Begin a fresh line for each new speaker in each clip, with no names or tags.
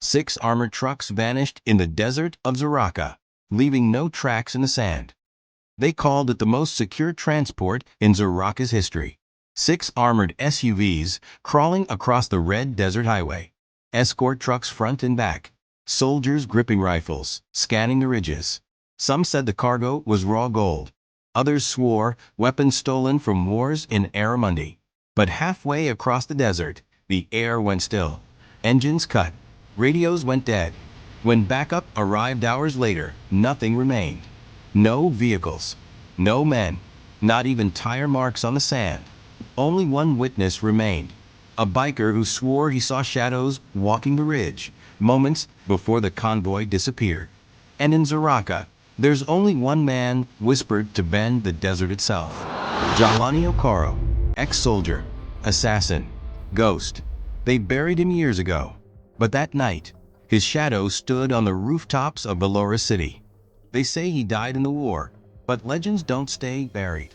6 armored trucks vanished in the desert of Zoraka, leaving no tracks in the sand. They called it the most secure transport in Zoraka's history. 6 armored SUVs crawling across the red desert highway. Escort trucks front and back. Soldiers gripping rifles, scanning the ridges. Some said the cargo was raw gold. Others swore weapons stolen from wars in Aramundi. But halfway across the desert, the air went still. Engines cut. Radios went dead. When backup arrived hours later, nothing remained. No vehicles. No men. Not even tire marks on the sand. Only one witness remained. A biker who swore he saw shadows walking the ridge moments before the convoy disappeared. And in Zoraka, there's only one man whispered to bend the desert itself. Jalani Okoro, ex-soldier, assassin, ghost. They buried him years ago. But that night, his shadow stood on the rooftops of Valora City. They say he died in the war, but legends don't stay buried.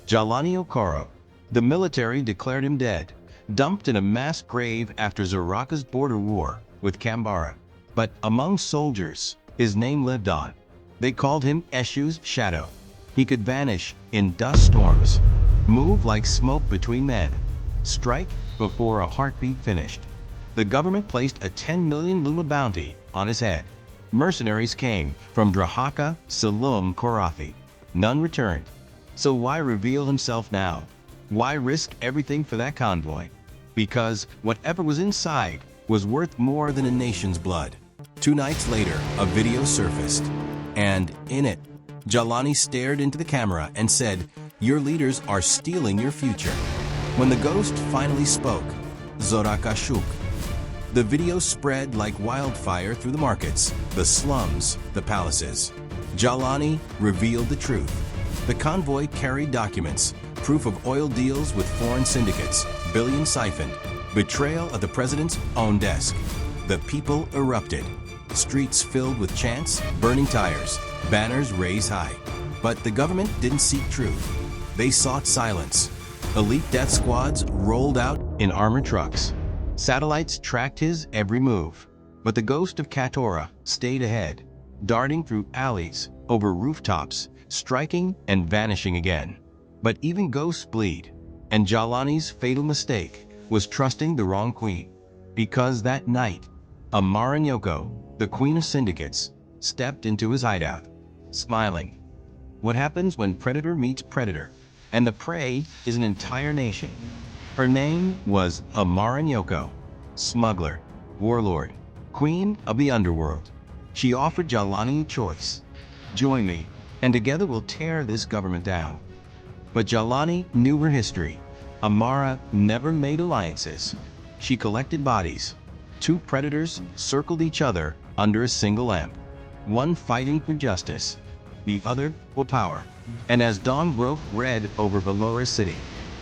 Jalani Okoro, the military declared him dead, dumped in a mass grave after Zoraka's border war with Kambara. But among soldiers, his name lived on. They called him Eshu's shadow. He could vanish in dust storms, move like smoke between men, strike before a heartbeat finished. The government placed a 10 million luma bounty on his head. Mercenaries came from Drahaka, Salum, Korathi. None returned. So why reveal himself now? Why risk everything for that convoy? Because whatever was inside was worth more than a nation's blood. 2 nights later, a video surfaced. And in it, Jalani stared into the camera and said, "Your leaders are stealing your future." When the ghost finally spoke, Zoraka shook. The video spread like wildfire through the markets, the slums, the palaces. Jalani revealed the truth. The convoy carried documents, proof of oil deals with foreign syndicates, billions siphoned, betrayal at the president's own desk. The people erupted. Streets filled with chants, burning tires, banners raised high. But the government didn't seek truth. They sought silence. Elite death squads rolled out in armored trucks. Satellites tracked his every move. But the Ghost of Katora stayed ahead, darting through alleys, over rooftops, striking and vanishing again. But even ghosts bleed, and Jalani's fatal mistake was trusting the wrong queen. Because that night, Amara Nyoko, the queen of syndicates, stepped into his hideout, smiling. What happens when predator meets predator, and the prey is an entire nation? Her name was Amara Nyoko, smuggler, warlord, queen of the underworld. She offered Jalani a choice. Join me, and together we'll tear this government down. But Jalani knew her history. Amara never made alliances. She collected bodies. 2 predators circled each other under a single lamp. One fighting for justice, the other for power. And as dawn broke red over Valora City,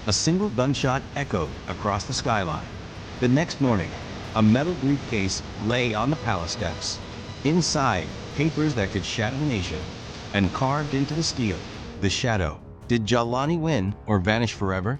a single gunshot echoed across the skyline. The next morning, a metal briefcase lay on the palace steps. Inside, papers that could shatter the nation. And carved into the steel, the shadow. Did Jalani win or vanish forever?